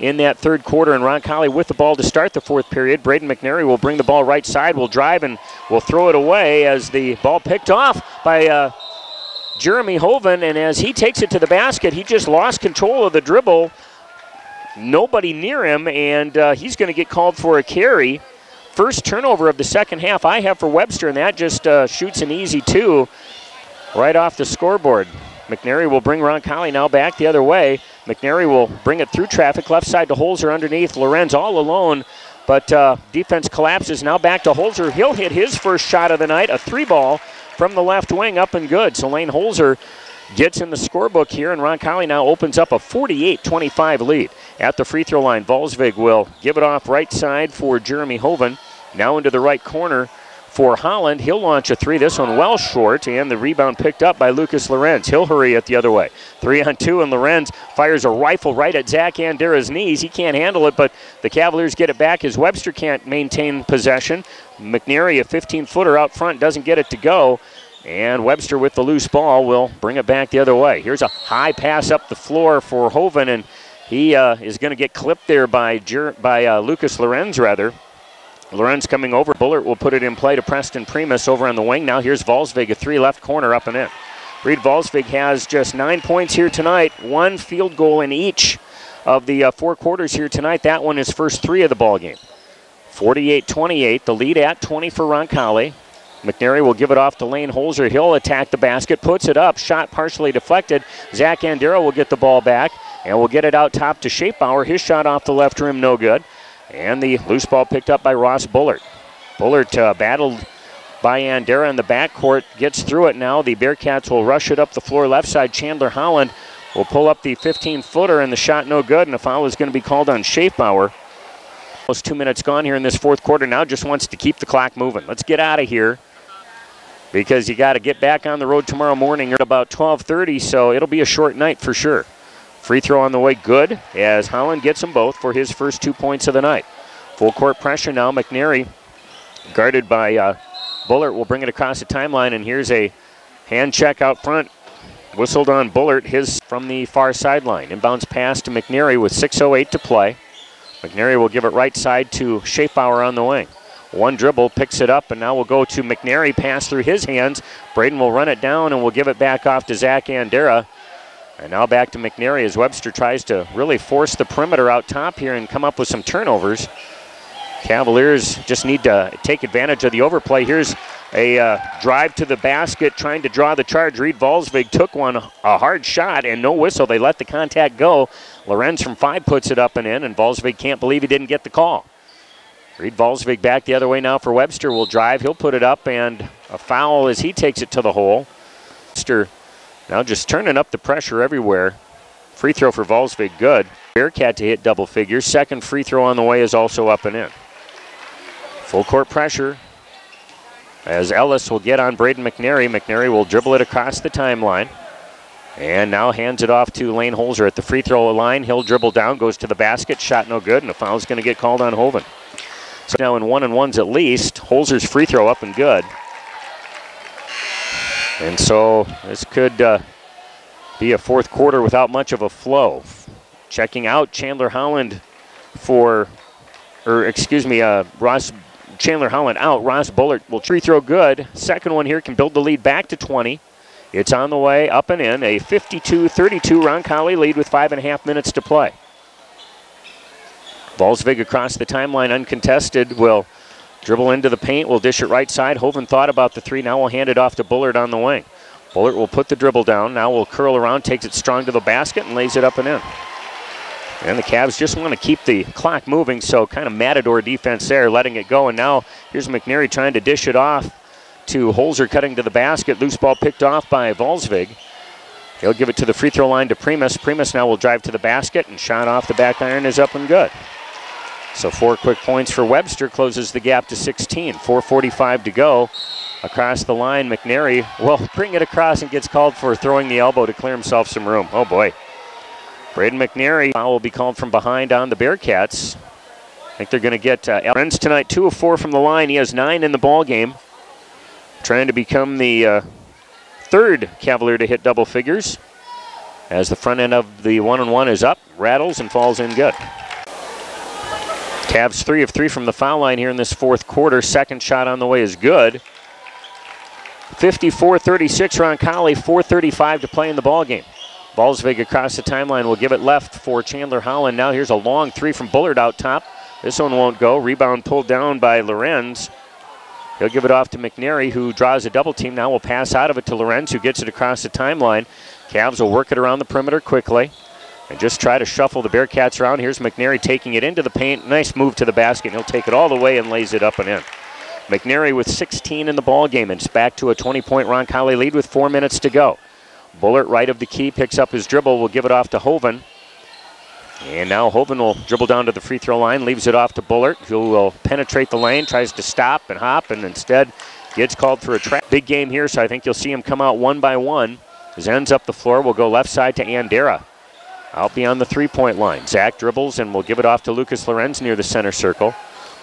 in that third quarter, and Roncalli with the ball to start the fourth period. Braden McNary will bring the ball right side, will drive, and will throw it away as the ball picked off by Jeremy Hoven, and as he takes it to the basket, he just lost control of the dribble. Nobody near him, and he's going to get called for a carry. First turnover of the second half I have for Webster, and that just shoots an easy 2 right off the scoreboard. McNary will bring Roncalli now back the other way. McNary will bring it through traffic. Left side to Holzer underneath. Lorenz all alone, but defense collapses. Now back to Holzer. He'll hit his first shot of the night. A 3-ball from the left wing, up and good. So Lane Holzer gets in the scorebook here, and Roncalli now opens up a 48-25 lead. At the free throw line, Volsvig will give it off right side for Jeremy Hoven. Now into the right corner for Holland. He'll launch a 3. This one well short, and the rebound picked up by Lucas Lorenz. He'll hurry it the other way. 3-on-2, and Lorenz fires a rifle right at Zach Andera's knees. He can't handle it, but the Cavaliers get it back as Webster can't maintain possession. McNary, a 15-footer out front, doesn't get it to go. And Webster with the loose ball will bring it back the other way. Here's a high pass up the floor for Hoven, and he is going to get clipped there by Lucas Lorenz, rather. Lorenz coming over. Bullard will put it in play to Preston Primus over on the wing. Now here's Volsvig, a three left corner up and in. Reed Volsvig has just 9 points here tonight. 1 field goal in each of the 4 quarters here tonight. That one is first 3 of the ball game. 48-28, the lead at 20 for Roncalli. McNary will give it off to Lane Holzer. He'll attack the basket, puts it up, shot partially deflected. Zach Andera will get the ball back, and will get it out top to Schaefbauer. His shot off the left rim, no good. And the loose ball picked up by Ross Bullard. Bullard battled by Andera in the backcourt, gets through it now. The Bearcats will rush it up the floor left side. Chandler Holland will pull up the 15-footer, and the shot no good, and a foul is going to be called on Schaefbauer. Almost 2 minutes gone here in this fourth quarter. Now just wants to keep the clock moving. Let's get out of here, because you got to get back on the road tomorrow morning at about 12:30, so it'll be a short night for sure. Free throw on the way, good, as Holland gets them both for his first 2 points of the night. Full court pressure now. McNary, guarded by Bullard, will bring it across the timeline, and here's a hand check out front. Whistled on Bullard, his from the far sideline. Inbounds pass to McNary with 6:08 to play. McNary will give it right side to Schaefbauer on the wing. One dribble, picks it up, and now we'll go to McNary, pass through his hands. Braden will run it down, and we'll give it back off to Zach Andera. And now back to McNary as Webster tries to really force the perimeter out top here and come up with some turnovers. Cavaliers just need to take advantage of the overplay. Here's a drive to the basket, trying to draw the charge. Reed Volsvig took one, a hard shot, and no whistle. They let the contact go. Lorenz from 5 puts it up and in, and Volsvig can't believe he didn't get the call. Reed Volsvig back the other way now for Webster. Will drive, he'll put it up, and a foul as he takes it to the hole. Webster now just turning up the pressure everywhere. Free throw for Volsvig, good. Bearcat to hit double figures. Second free throw on the way is also up and in. Full court pressure as Ellis will get on Braden McNary. McNary will dribble it across the timeline. And now hands it off to Lane Holzer at the free throw line. He'll dribble down, goes to the basket, shot no good, and a foul's going to get called on Hoven. So now in 1-and-1s at least. Holzer's free throw up and good. And so this could be a fourth quarter without much of a flow. Checking out Chandler Holland for, Chandler Holland out. Ross Bullard will free throw good. Second one here can build the lead back to 20. It's on the way, up and in. A 52-32 Roncalli lead with 5.5 minutes to play. Volsvig across the timeline, uncontested, will dribble into the paint, will dish it right side. Hoven thought about the three, now will hand it off to Bullard on the wing. Bullard will put the dribble down, now will curl around, takes it strong to the basket, and lays it up and in. And the Cavs just want to keep the clock moving, so kind of Matador defense there, letting it go. And now here's McNary trying to dish it off to Holzer, cutting to the basket. Loose ball picked off by Volsvig. He'll give it to the free throw line to Primus. Primus now will drive to the basket, and shot off the back iron is up and good. So 4 quick points for Webster, closes the gap to 16. 4:45 to go. Across the line, McNary will bring it across and gets called for throwing the elbow to clear himself some room. Oh boy. Braden McNary foul will be called from behind on the Bearcats. I think they're going to get Lorenz tonight, 2 of 4 from the line. He has 9 in the ball game. Trying to become the third Cavalier to hit double figures. As the front end of the 1-on-1 is up, rattles and falls in good. Cavs 3 of 3 from the foul line here in this fourth quarter. Second shot on the way is good. 54-36 Roncalli, 4:35 to play in the ball game. Volsvig across the timeline will give it left for Chandler Holland. Now here's a long 3 from Bullard out top. This one won't go. Rebound pulled down by Lorenz. He'll give it off to McNary, who draws a double team. Now will pass out of it to Lorenz, who gets it across the timeline. Cavs will work it around the perimeter quickly and just try to shuffle the Bearcats around. Here's McNary taking it into the paint. Nice move to the basket. He'll take it all the way and lays it up and in. McNary with 16 in the ball game, and it's back to a 20-point Roncalli lead with 4 minutes to go. Bullard right of the key, picks up his dribble, will give it off to Hoven. And now Hoven will dribble down to the free throw line, leaves it off to Bullard, who will penetrate the lane, tries to stop and hop, and instead gets called for a trap. Big game here, so I think you'll see him come out one by one. As ends up the floor, will go left side to Andera. Out beyond the three-point line. Zach dribbles and will give it off to Lucas Lorenz near the center circle.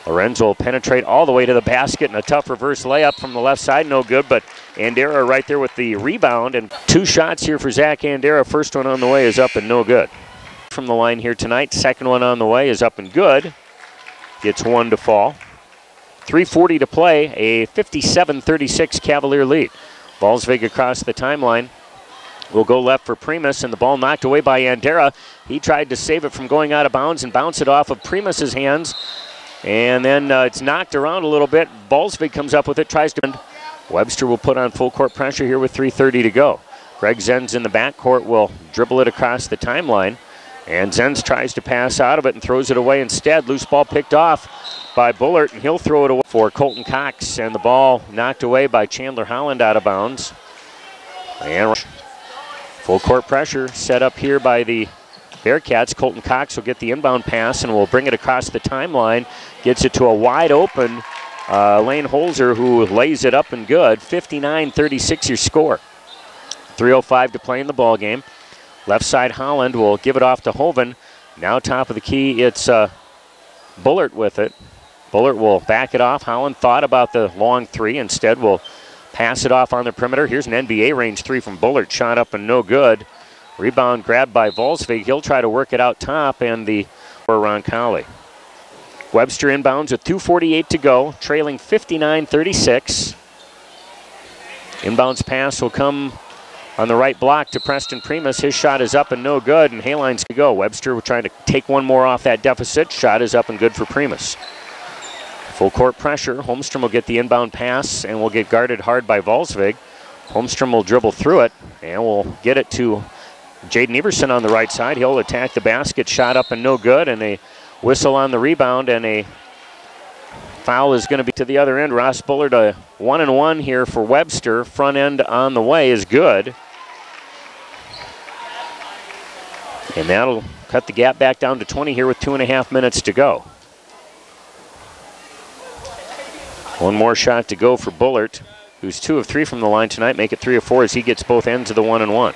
Lorenzo will penetrate all the way to the basket, and a tough reverse layup from the left side, no good, but Andera right there with the rebound, and 2 shots here for Zach Andera. First one on the way is up and no good. From the line here tonight, second one on the way is up and good. Gets 1 to fall. 3:40 to play, a 57-36 Cavalier lead. Volsvig across the timeline. Will go left for Primus, and the ball knocked away by Andera. He tried to save it from going out of bounds and bounce it off of Primus's hands. And then it's knocked around a little bit. Volsvig comes up with it, tries to... Webster will put on full court pressure here with 3:30 to go. Greg Zenz in the backcourt will dribble it across the timeline. And Zenz tries to pass out of it and throws it away instead. Loose ball picked off by Bullard, and he'll throw it away for Colton Cox. And the ball knocked away by Chandler Holland out of bounds. And full court pressure set up here by the Bearcats. Colton Cox will get the inbound pass and will bring it across the timeline. Gets it to a wide open Lane Holzer, who lays it up and good. 59-36 your score. 3:05 to play in the ball game. Left side Holland will give it off to Hoven. Now top of the key, it's Bullard with it. Bullard will back it off. Holland thought about the long 3. Instead will pass it off on the perimeter. Here's an NBA range 3 from Bullard. Shot up and no good. Rebound grabbed by Volsvig. He'll try to work it out top, and the for Roncalli. Webster inbounds with 2:48 to go, trailing 59-36. Inbounds pass will come on the right block to Preston Primus. His shot is up and no good, and Haline's to go. Webster will try to take one more off that deficit. Shot is up and good for Primus. Full court pressure. Holmstrom will get the inbound pass and will get guarded hard by Volsvig. Holmstrom will dribble through it and will get it to Jaden Everson on the right side. He'll attack the basket. Shot up and no good, and a whistle on the rebound, and a foul is going to be to the other end. Ross Bullard, a 1-and-1 here for Webster. Front end on the way is good. And that'll cut the gap back down to 20 here with 2.5 minutes to go. One more shot to go for Bullard, who's 2 of 3 from the line tonight. Make it 3 of 4 as he gets both ends of the 1-and-1.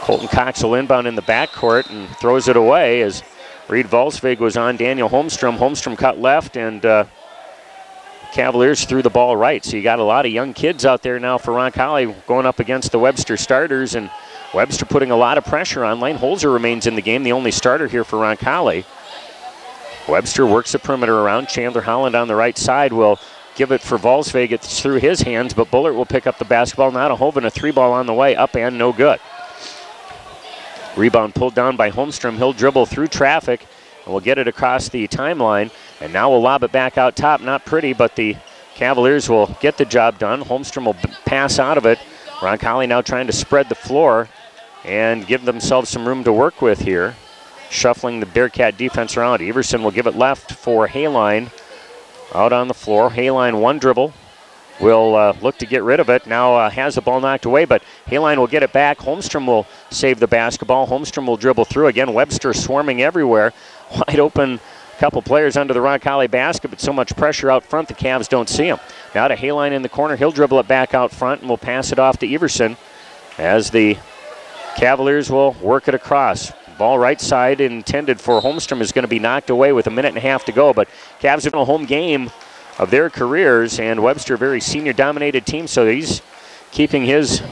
Colton Cox will inbound in the backcourt and throws it away as Reed Volsvig was on Daniel Holmstrom. Holmstrom cut left, and Cavaliers threw the ball right. So you got a lot of young kids out there now for Roncalli going up against the Webster starters, and Webster putting a lot of pressure on. Lane Holzer remains in the game, the only starter here for Roncalli. Webster works the perimeter around. Chandler Holland on the right side will give it for Volsvig. It's through his hands, but Bullard will pick up the basketball. Now to Hoven, a 3-ball on the way, up and no good. Rebound pulled down by Holmstrom. He'll dribble through traffic and will get it across the timeline. And now we'll lob it back out top. Not pretty, but the Cavaliers will get the job done. Holmstrom will pass out of it. Roncalli now trying to spread the floor and give themselves some room to work with here. Shuffling the Bearcat defense around. Everson will give it left for Haline out on the floor. Haline one dribble. Will look to get rid of it. Now has the ball knocked away, but Haline will get it back. Holmstrom will save the basketball. Holmstrom will dribble through. Again, Webster swarming everywhere. Wide open, couple players under the Roncalli basket, but so much pressure out front the Cavs don't see him. Now to Haline in the corner. He'll dribble it back out front and will pass it off to Everson as the Cavaliers will work it across. Ball right side intended for Holmstrom is going to be knocked away with 1.5 minutes to go, but Cavs have a home game of their careers, and Webster, a very senior-dominated team, so he's keeping his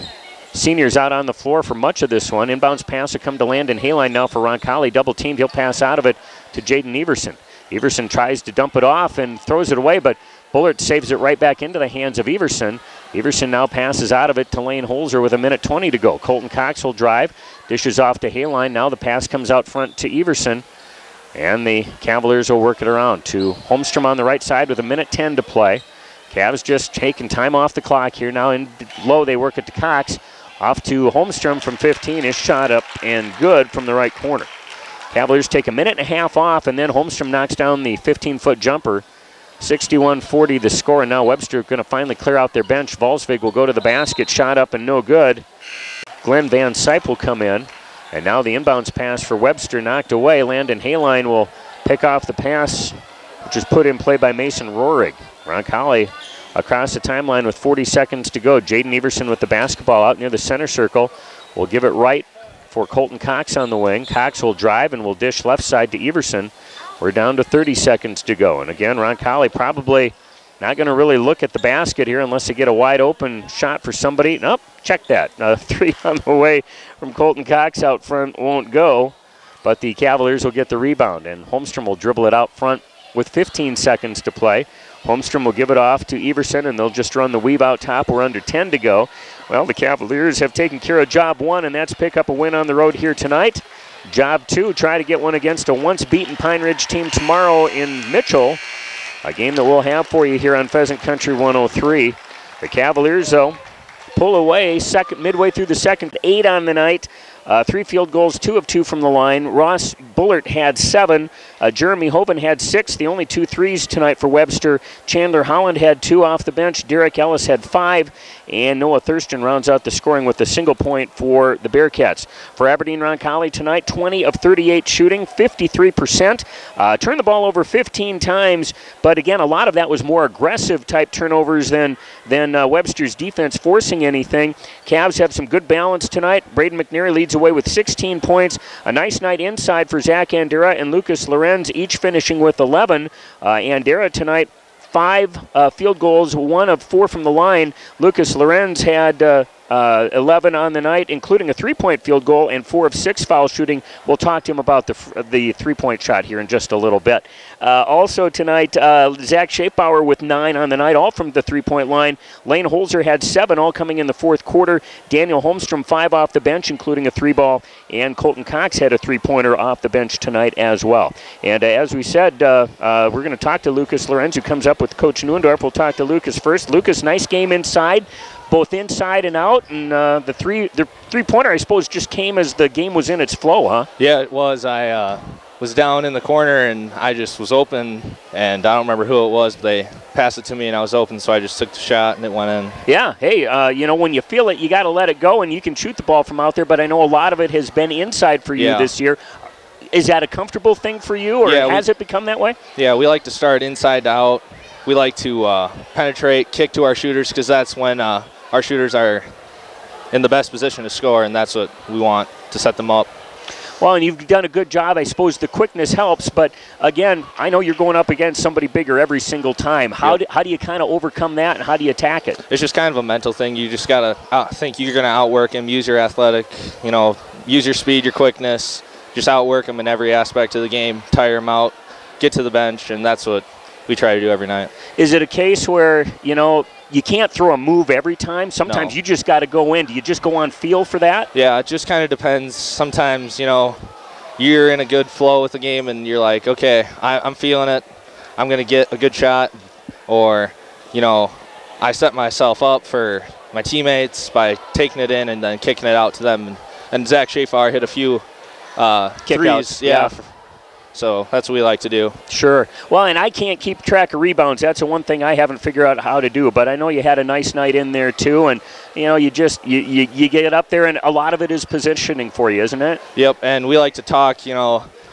seniors out on the floor for much of this one. Inbounds pass will come to Landon Haline now for Roncalli. Double-teamed, he'll pass out of it to Jaden Everson. Everson tries to dump it off and throws it away, but Bullard saves it right back into the hands of Everson. Everson now passes out of it to Lane Holzer with 1:20 to go. Colton Cox will drive, dishes off to Haline. Now the pass comes out front to Everson. And the Cavaliers will work it around to Holmstrom on the right side with 1:10 to play. Cavs just taking time off the clock here. Now in low, they work it to Cox. Off to Holmstrom from 15. His shot up and good from the right corner. Cavaliers take 1.5 minutes off, and then Holmstrom knocks down the 15-foot jumper. 61-40 the score, and now Webster going to finally clear out their bench. Volsvig will go to the basket. Shot up and no good. Glenn Van Sype will come in. And now the inbounds pass for Webster knocked away. Landon Haline will pick off the pass, which is put in play by Mason Rohrig. Roncalli across the timeline with 40 seconds to go. Jaden Everson with the basketball out near the center circle. Will give it right for Colton Cox on the wing. Cox will drive and will dish left side to Everson. We're down to 30 seconds to go. And again, Roncalli probably not going to really look at the basket here unless they get a wide open shot for somebody. Nope, check that. 3 on the way from Colton Cox out front won't go, but the Cavaliers will get the rebound, and Holmstrom will dribble it out front with 15 seconds to play. Holmstrom will give it off to Everson, and they'll just run the weave out top. We're under 10 to go. Well, the Cavaliers have taken care of job 1, and that's pick up a win on the road here tonight. Job 2, try to get one against a once-beaten Pine Ridge team tomorrow in Mitchell, a game that we'll have for you here on Pheasant Country 103. The Cavaliers, though, pull away midway through the second, 8 on the night. 3 field goals, 2 of 2 from the line. Ross Bullard had 7. Jeremy Hoven had 6. The only 2 threes tonight for Webster. Chandler Holland had 2 off the bench. Derek Ellis had 5. And Noah Thurston rounds out the scoring with a single point for the Bearcats. For Aberdeen Roncalli tonight, 20 of 38 shooting, 53%. Turned the ball over 15 times, but again, a lot of that was more aggressive type turnovers than Webster's defense forcing anything. Cavs have some good balance tonight. Braden McNary leads away with 16 points. A nice night inside for Zach Andera and Lucas Lorenz, each finishing with 11. Andera tonight, 5 field goals, 1 of 4 from the line. Lucas Lorenz had 11 on the night, including a 3-point field goal and 4 of 6 foul shooting. We'll talk to him about the 3-point shot here in just a little bit. Also tonight, Zach Schaefbauer with 9 on the night, all from the 3-point line. Lane Holzer had 7, all coming in the fourth quarter. Daniel Holmstrom, 5 off the bench, including a 3-ball, and Colton Cox had a 3-pointer off the bench tonight as well. And as we said, we're going to talk to Lucas Lorenz, who comes up with Coach Neuendorf. We'll talk to Lucas first. Lucas, nice game inside, both inside and out, and the three-pointer, I suppose, just came as the game was in its flow, huh? Yeah, it was. I was down in the corner, and I just was open, and I don't remember who it was, but they passed it to me, and I was open, so I just took the shot, and it went in. Yeah, hey, when you feel it, you got to let it go, and you can shoot the ball from out there, but I know a lot of it has been inside for you this year. Is that a comfortable thing for you, or has it become that way? Yeah, we like to start inside to out. We like to penetrate, kick to our shooters, because that's when our shooters are in the best position to score, and that's what we want to set them up. Well, and you've done a good job. I suppose the quickness helps, but again, I know you're going up against somebody bigger every single time. How do you kind of overcome that, and how do you attack it? It's just kind of a mental thing. You just got to think you're going to outwork him, use your athletic, use your speed, your quickness, just outwork him in every aspect of the game, tire him out, get to the bench, and that's what we try to do every night. Is it a case where, you can't throw a move every time? Sometimes you just got to go in. Do you just go on feel for that? Yeah, it just kind of depends. Sometimes, you're in a good flow with the game and you're like, okay, I'm feeling it. I'm going to get a good shot. Or, I set myself up for my teammates by taking it in and then kicking it out to them. And Zach Schaefar hit a few threes. Yeah. So that's what we like to do. Sure. Well, and I can't keep track of rebounds. That's the one thing I haven't figured out how to do. But I know you had a nice night in there too, and you get up there, and a lot of it is positioning for you, isn't it? Yep. And we like to talk.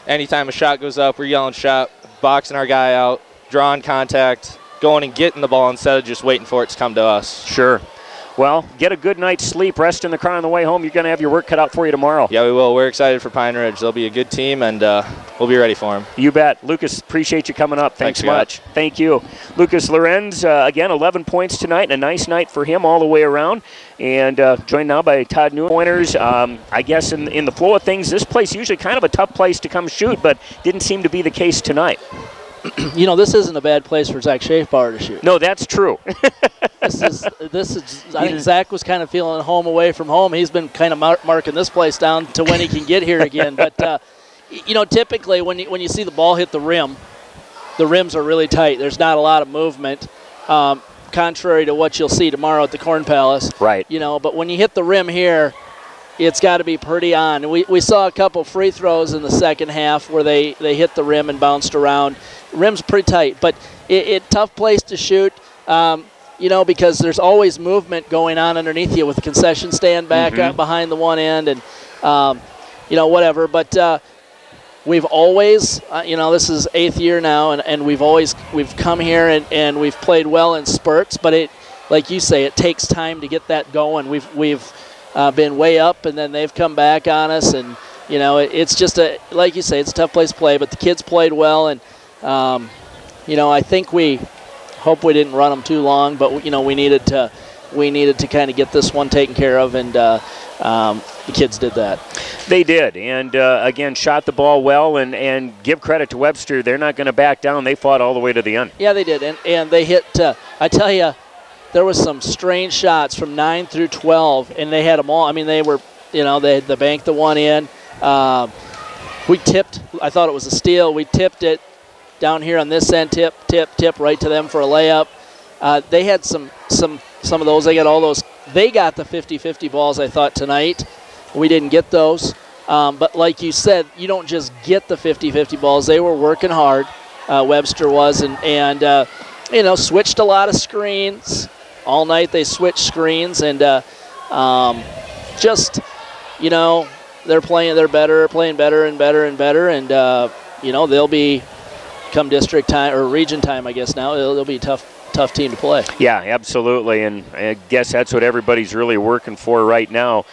Anytime a shot goes up, we're yelling shot, boxing our guy out, drawing contact, going and getting the ball instead of just waiting for it to come to us. Sure. Well, get a good night's sleep, rest in the car on the way home. You're going to have your work cut out for you tomorrow. Yeah, we will. We're excited for Pine Ridge. They'll be a good team, and we'll be ready for them. You bet. Lucas, appreciate you coming up. Thanks much. Thank you. Lucas Lorenz, again, 11 points tonight, and a nice night for him all the way around. And joined now by Todd Neuendorf. I guess in the flow of things, this place usually kind of a tough place to come shoot, but didn't seem to be the case tonight. This isn't a bad place for Zach Schaefbauer to shoot. No, that's true. This is. I think Zach was kind of feeling home away from home. He's been kind of marking this place down to when he can get here again. But typically when you see the ball hit the rims are really tight. There's not a lot of movement, contrary to what you'll see tomorrow at the Corn Palace. Right. But when you hit the rim here, it's got to be pretty on. We saw a couple free throws in the second half where they hit the rim and bounced around. Rim's pretty tight, but tough place to shoot, because there's always movement going on underneath you with the concession stand back up behind the one end and, whatever. But we've always, this is 8th year now, and we've come here and we've played well in spurts, but it, like you say, it takes time to get that going. We've been way up, and then they've come back on us, and You know, it's just like you say, it's a tough place to play, but the kids played well, and you know, I think we hope we didn't run them too long, but you know, we needed to kind of get this one taken care of, and the kids did that. They did, and again, shot the ball well, and give credit to Webster. They're not going to back down. They fought all the way to the end. Yeah, they did, and they hit, I tell you, there was some strange shots from 9 through 12, and they had them all. I mean, they were, you know, they banked the one in. We tipped, I thought it was a steal. We tipped it down here on this end, tip right to them for a layup. They had some of those. They got all those. They got the 50-50 balls, I thought, tonight. We didn't get those. But like you said, you don't just get the 50-50 balls. They were working hard, Webster was, and you know, switched a lot of screens. All night they switched screens, and just, you know, they're playing better and better and better, and you know, they'll be come district time or region time, I guess now. They'll be a tough team to play. Yeah, absolutely, and I guess that's what everybody's really working for right now.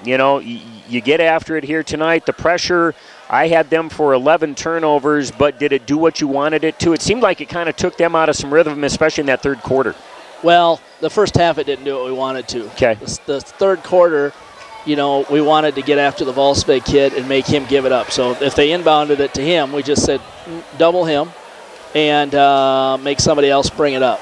You know, you get after it here tonight. The pressure, I had them for 11 turnovers, but did it do what you wanted it to? It seemed like it kind of took them out of some rhythm, especially in that third quarter. Well, the first half it didn't do what we wanted to. Okay. The third quarter, you know, we wanted to get after the Volkswagen kid and make him give it up. So if they inbounded it to him, we just said double him and make somebody else bring it up.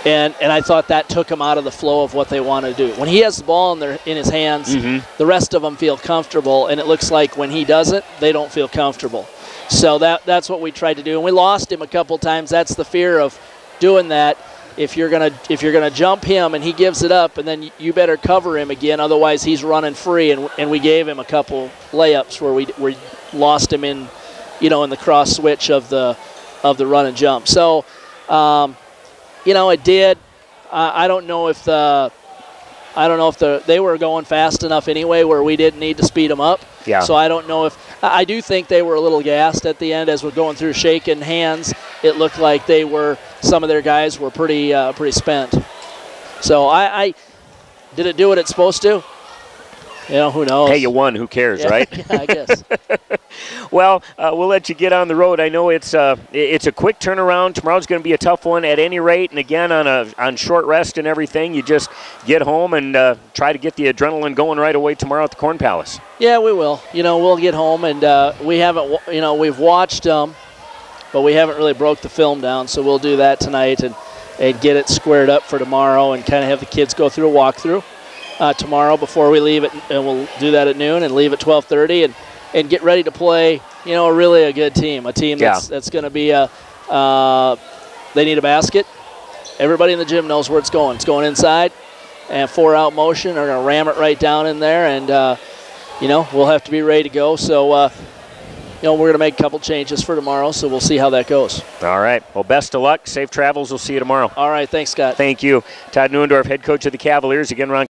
And I thought that took him out of the flow of what they wanted to do. When he has the ball in his hands, the rest of them feel comfortable, and it looks like when he doesn't, they don't feel comfortable. So that's what we tried to do, and we lost him a couple times. That's the fear of doing that. If you're gonna jump him and he gives it up, and then you better cover him again, otherwise he's running free. And we gave him a couple layups where we lost him in, you know, in the cross switch of the run and jump. So. You know, it did. I don't know if they were going fast enough anyway where we didn't need to speed them up. Yeah. So I don't know if I do think they were a little gassed at the end as we're going through shaking hands. It looked like some of their guys were pretty spent. So I did it do what it's supposed to? You know, who knows? Hey, you won. Who cares, yeah, right? Yeah, I guess. Well, we'll let you get on the road. I know it's a quick turnaround. Tomorrow's going to be a tough one at any rate. And again, on short rest and everything, you just get home and try to get the adrenaline going right away tomorrow at the Corn Palace. Yeah, we will. You know, we'll get home, and we haven't. You know, we've watched them, but we haven't really broke the film down. So we'll do that tonight and get it squared up for tomorrow, and kind of have the kids go through a walkthrough tomorrow before we leave it, and we'll do that at noon and leave at 12:30 and get ready to play, you know, really a good team, a team that's going to be they need a basket. Everybody in the gym knows where it's going. It's going inside, and 4-out motion. They're going to ram it right down in there, and, you know, we'll have to be ready to go. So, you know, we're going to make a couple changes for tomorrow, so we'll see how that goes. All right. Well, best of luck. Safe travels. We'll see you tomorrow. All right. Thanks, Scott. Thank you. Todd Neuendorf, head coach of the Cavaliers. Again, Ron.